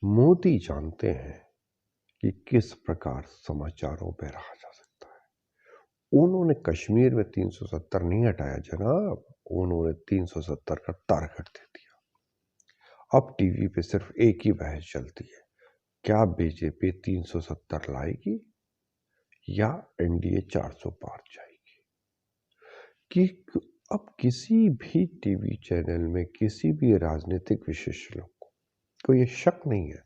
मोदी जानते हैं कि किस प्रकार समाचारों पर रहा जा सकता है। उन्होंने कश्मीर में 370 नहीं हटाया जनाब, उन्होंने 370 का टारगेट दे दिया। अब टीवी पे सिर्फ एक ही बहस चलती है, क्या बीजेपी 370 लाएगी या एनडीए 400 पार जाएगी। कि अब किसी भी टीवी चैनल में किसी भी राजनीतिक विशेषज्ञ को यह शक नहीं है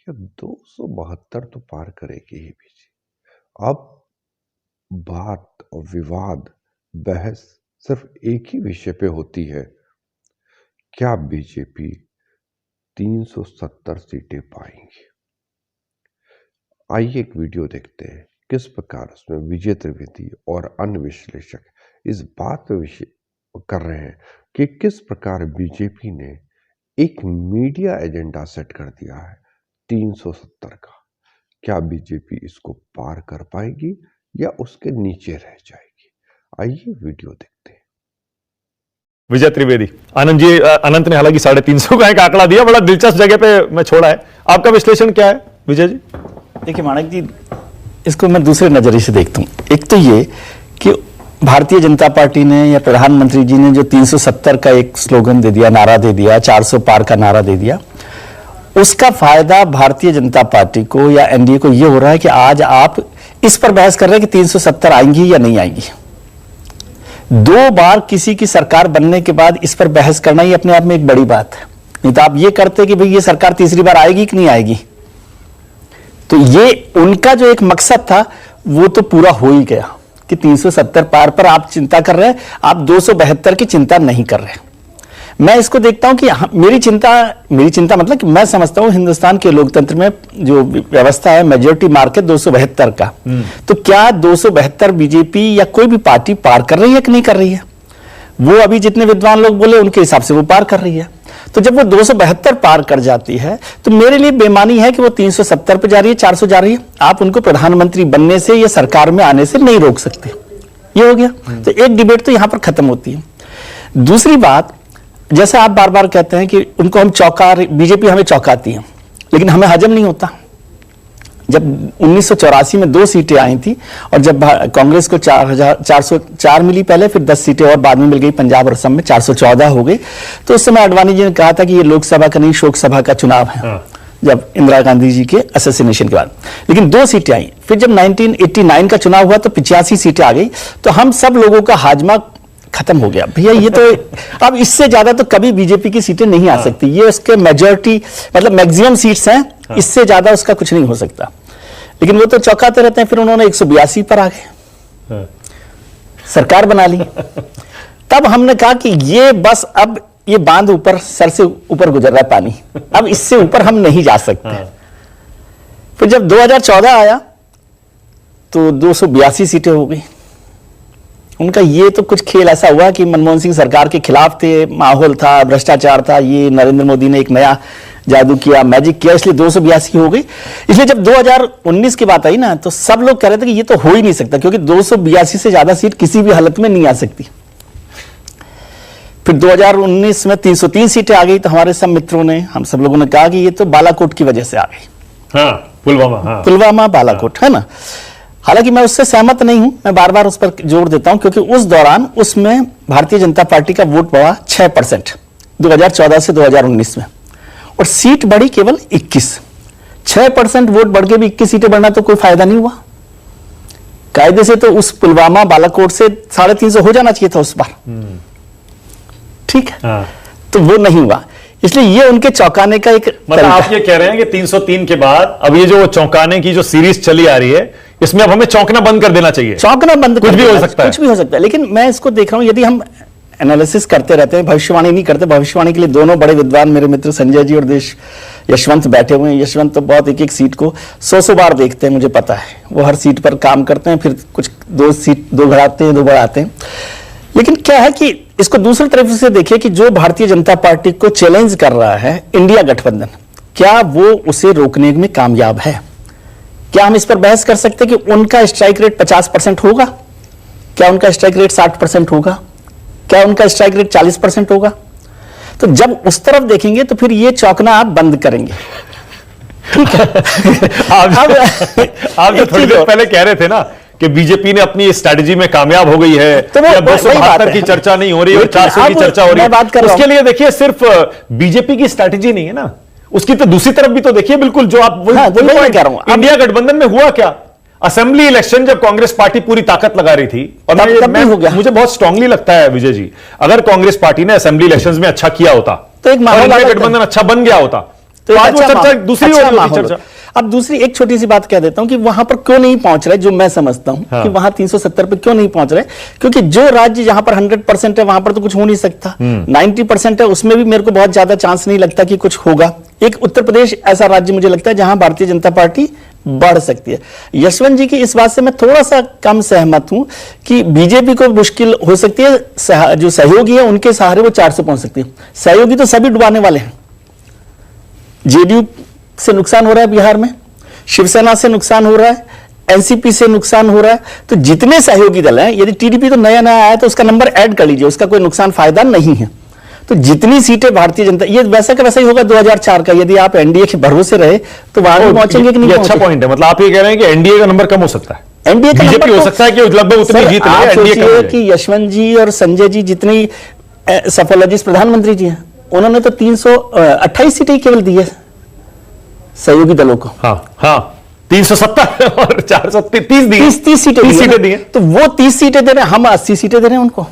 कि 272 तो पार करेगी ही बीजेपी। अब बात और विवाद बहस सिर्फ एक ही विषय पे होती है, क्या बीजेपी 370 सीटें पाएंगी। आइए एक वीडियो देखते हैं किस प्रकार उसमें विजय त्रिवेदी और अन्य विश्लेषक इस बात पे कर रहे हैं कि किस प्रकार बीजेपी ने एक मीडिया एजेंडा सेट कर दिया है 370 का। क्या बीजेपी इसको पार कर पाएगी या उसके नीचे रह जाएगी। आइए वीडियो देखते हैं। विजय त्रिवेदी, आनंद जी, अनंत ने हालांकि 350 का एक आंकड़ा दिया, बड़ा दिलचस्प जगह पे मैं छोड़ा है। आपका विश्लेषण क्या है विजय जी? देखिए माणक जी, इसको मैं दूसरे नजरिए से देखता हूं। एक तो ये कि भारतीय जनता पार्टी ने या प्रधानमंत्री जी ने जो 370 का एक स्लोगन दे दिया, नारा दे दिया, 400 पार का नारा दे दिया, उसका फायदा भारतीय जनता पार्टी को या एनडीए को यह हो रहा है कि आज आप इस पर बहस कर रहे हैं कि 370 आएंगी या नहीं आएंगी। 2 बार किसी की सरकार बनने के बाद इस पर बहस करना ही अपने आप में एक बड़ी बात है। नहीं तो आप ये करते कि भाई ये सरकार तीसरी बार आएगी कि नहीं आएगी। तो ये उनका जो एक मकसद था वो तो पूरा हो ही गया कि 370 पार पर आप चिंता कर रहे हैं, आप 272 की चिंता नहीं कर रहे। मैं इसको देखता हूं कि मेरी चिंता मतलब कि मैं समझता हूं हिंदुस्तान के लोकतंत्र में जो व्यवस्था है मेजॉरिटी मार्क है 272 का। तो क्या 272 बीजेपी या कोई भी पार्टी पार कर रही है कि नहीं कर रही है? वो अभी जितने विद्वान लोग बोले उनके हिसाब से वो पार कर रही है। तो जब वो 272 पार कर जाती है तो मेरे लिए बेमानी है कि वो 370 पे जा रही है, 400 जा रही है। आप उनको प्रधानमंत्री बनने से या सरकार में आने से नहीं रोक सकते। ये हो गया। तो एक डिबेट तो यहां पर खत्म होती है। दूसरी बात, जैसे आप बार बार कहते हैं कि उनको हम बीजेपी हमें चौंकाती है, लेकिन हमें हजम नहीं होता। जब 1984 में 2 सीटें आई थी और जब कांग्रेस को 404 मिली पहले, फिर 10 सीटें और बाद में मिल गई पंजाब और असम में 414 हो गई। तो उस समय आडवाणी जी ने कहा था कि ये लोकसभा का नहीं शोक सभा का चुनाव है। जब इंदिरा गांधी जी के असैसिनेशन के बाद, लेकिन 2 सीटें आई। फिर जब 1989 का चुनाव हुआ तो 85 सीटें आ गई। तो हम सब लोगों का हाजमा खत्म हो गया। भैया ये तो अब इससे ज्यादा तो कभी बीजेपी की सीटें नहीं आ सकती। ये उसके मेजॉरिटी मतलब मैक्सिमम सीट्स हैं, इससे ज्यादा उसका कुछ नहीं हो सकता। लेकिन वो तो चौंकाते रहते हैं। फिर उन्होंने 182 पर आ गए, सरकार बना ली। तब हमने कहा कि ये बस अब ये बांध ऊपर सर से ऊपर गुजर रहा है पानी, अब इससे ऊपर हम नहीं जा सकते। फिर जब 2014 आया तो 282 सीटें हो गई। उनका ये तो कुछ खेल ऐसा हुआ कि मनमोहन सिंह सरकार के खिलाफ थे, माहौल था, भ्रष्टाचार था, ये नरेंद्र मोदी ने एक नया जादू किया, मैजिक किया, इसलिए 282 हो गई। इसलिए जब 2019 की बात आई ना तो सब लोग कह रहे थे कि ये तो हो ही नहीं सकता, क्योंकि 282 से ज्यादा सीट किसी भी हालत में नहीं आ सकती। फिर 2019 में 303 सीटें आ गई। तो हमारे सब मित्रों ने, हम सब लोगों ने कहा कि ये तो बालाकोट की वजह से आ गई। पुलवामा बालाकोट है ना। हालांकि मैं उससे सहमत नहीं हूं, मैं बार बार उस पर जोर देता हूं, क्योंकि उस दौरान उसमें भारतीय जनता पार्टी का वोट बढ़ा 6% 2014 से 2019 में, और सीट बढ़ी केवल 21। 6% वोट बढ़ के भी 21 सीटें बढ़ना तो कोई फायदा नहीं हुआ। कायदे से तो उस पुलवामा बालाकोट से 350 हो जाना चाहिए था उस बार, ठीक है। तो वो नहीं हुआ, इसलिए ये उनके चौंकाने का एक मतलब आप ये कह रहे हैं कि 303 के बाद अब ये जो चौंकाने की जो सीरीज चली आ रही है, इसमें अब हमें चौंकना बंद कर देना चाहिए। चौंकना बंद, कुछ भी हो सकता है, कुछ भी हो सकता है। लेकिन मैं इसको देख रहा हूं, यदि हम एनालिसिस करते रहते हैं, भविष्यवाणी नहीं करते। भविष्यवाणी के लिए दोनों बड़े विद्वान मेरे मित्र संजय जी और यशवंत बैठे हुए हैं। यशवंत तो बहुत एक सीट को 100 बार देखते हैं, मुझे पता है। वो हर सीट पर काम करते हैं, फिर कुछ 2 घटाते हैं, 2 बढ़ाते हैं। लेकिन क्या है कि इसको दूसरी तरफ से देखिए कि जो भारतीय जनता पार्टी को चैलेंज कर रहा है इंडिया गठबंधन, क्या वो उसे रोकने में कामयाब है? क्या हम इस पर बहस कर सकते हैं कि उनका स्ट्राइक रेट 50% होगा? क्या उनका स्ट्राइक रेट 60% होगा? क्या उनका स्ट्राइक रेट 40% होगा? तो जब उस तरफ देखेंगे तो फिर ये चौंकना आप बंद करेंगे। आप जो थोड़ी देर पहले कह रहे थे ना कि बीजेपी ने अपनी स्ट्रैटेजी में कामयाब हो गई है, तो या 272 की चर्चा नहीं हो रही और 400 की चर्चा हो रही है, उसके लिए देखिए सिर्फ बीजेपी की स्ट्रैटेजी नहीं है ना, उसकी तो दूसरी तरफ भी तो देखिए, बिल्कुल जो आप वही कह रहा हूं। इंडिया गठबंधन में हुआ क्या, असेंबली इलेक्शन जब कांग्रेस पार्टी पूरी ताकत लगा रही थी, और मुझे बहुत स्ट्रांगली लगता है विजय जी, अगर कांग्रेस पार्टी ने असेंबली इलेक्शंस में अच्छा किया होता तो एक माहौल गठबंधन अच्छा बन गया होता, तो आज वो चर्चा दूसरी हो रही चर्चा। अब दूसरी एक छोटी सी बात कह देता हूं कि वहां पर क्यों नहीं पहुंच रहे, जो मैं समझता हूं कि वहां 370 पे क्यों नहीं पहुंच रहे, क्योंकि जो राज्य जहां पर 100% है वहां पर तो कुछ हो नहीं सकता, 90% है उसमें भी मेरे को बहुत ज्यादा चांस नहीं लगता कि कुछ होगा। एक उत्तर प्रदेश ऐसा राज्य मुझे लगता है जहां भारतीय जनता पार्टी बढ़ सकती है। यशवंत जी की इस बात से मैं थोड़ा सा कम सहमत हूं कि बीजेपी को मुश्किल हो सकती है, जो सहयोगी है उनके सहारे वो 400 पहुंच सकती है। सहयोगी तो सभी डुबाने वाले हैं, जेडीयू से नुकसान हो रहा है बिहार में, शिवसेना से नुकसान हो रहा है, एनसीपी से नुकसान हो रहा है, तो जितने सहयोगी दल हैं, यदि टीडीपी तो नया नया आया तो उसका नंबर ऐड कर लीजिए, उसका कोई नुकसान फायदा नहीं है। तो जितनी सीटें भारतीय जनता, ये वैसा का वैसा ही होगा 2004 का, यदि आप एनडीए के भरोसे रहे तो वहां भी पहुंचेंगे कि नहीं? अच्छा पॉइंट है, मतलब आप ये कह रहे हैं कि एनडीए का नंबर कम हो सकता है, एनडीए का बीजेपी हो सकता है कि लगभग उतनी जीत रही है, एनडीए सोचिए कि यशवंत जी और संजय जी जितनी सफोलॉजिस्ट प्रधानमंत्री जी हैं, उन्होंने तो 328 सीटें केवल दी है सहयोगी दलों को। हाँ 370 और 430 दी, 30 सीटें दी हैं। तो वो 30 सीटें दे रहे हैं, हम 80 सीटें दे रहे हैं उनको,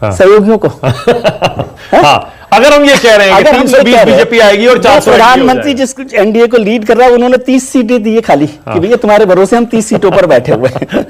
सहयोगियों को। हाँ, अगर हम ये कह रहे हैं कि 320 बीजेपी आएगी और 400 प्रधानमंत्री जिस एनडीए को लीड कर रहा है उन्होंने 30 सीटें दी है खाली, कि भैया तुम्हारे भरोसे हम 30 सीटों पर बैठे हुए हैं।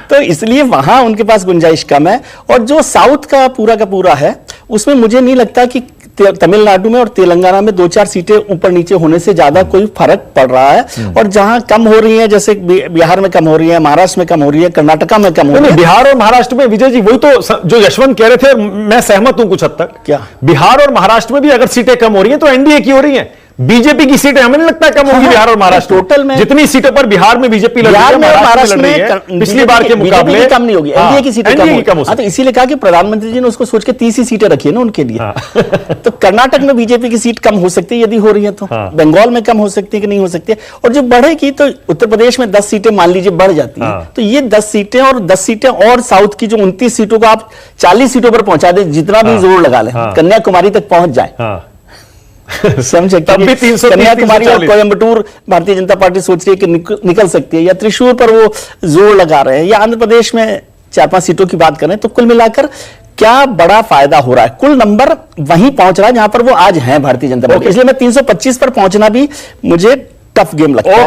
तो इसलिए वहां उनके पास गुंजाइश कम है। और जो साउथ का पूरा है उसमें मुझे नहीं लगता कि तमिलनाडु में और तेलंगाना में 2-4 सीटें ऊपर नीचे होने से ज्यादा कोई फर्क पड़ रहा है। और जहां कम हो रही है, जैसे बिहार में कम हो रही है, महाराष्ट्र में कम हो रही है, कर्नाटका में कम हो रही है। बिहार और महाराष्ट्र में विजय जी वही तो जो यशवंत कह रहे थे, मैं सहमत हूं कुछ हद तक। क्या बिहार और महाराष्ट्र में भी अगर सीटें कम हो रही हैं तो एनडीए की हो रही हैं, बीजेपी की सीटें हमें नहीं लगता कम होगी। बिहार और महाराष्ट्र टोटल में जितनी सीटों पर बिहार में बीजेपी लड़ रही है, महाराष्ट्र में लड़ रही है, पिछली बार के मुकाबले कम नहीं होगी, एनडीए की सीटें कम होगी। तो इसीलिए कहा कि प्रधानमंत्री जी ने उसको सोच के 30 ही सीटें रखी है ना उनके लिए। तो कर्नाटक में बीजेपी की सीट कम हो सकती है यदि हो रही है तो, बंगाल में कम हो सकती है कि नहीं हो सकती है, और जो बढ़ेगी तो उत्तर प्रदेश में 10 सीटें मान लीजिए बढ़ जाती है, तो ये 10 सीटें और 10 सीटें और साउथ की जो 29 सीटों को आप 40 सीटों पर पहुंचा दे, जितना भी जोर लगा ले, कन्याकुमारी तक पहुंच जाए। समझे, तब भी 300 कन्याकुमारी और कोयंबटूर भारतीय जनता पार्टी सोच रही है कि निकल सकती है, या त्रिशूर पर वो जोर लगा रहे हैं, या आंध्र प्रदेश में 4-5 सीटों की बात करें, तो कुल मिलाकर क्या बड़ा फायदा हो रहा है। कुल नंबर वहीं पहुंच रहा है जहां पर वो आज हैं भारतीय जनता पार्टी। इसलिए मैं 325 पर पहुंचना भी मुझे टफ गेम लगता है।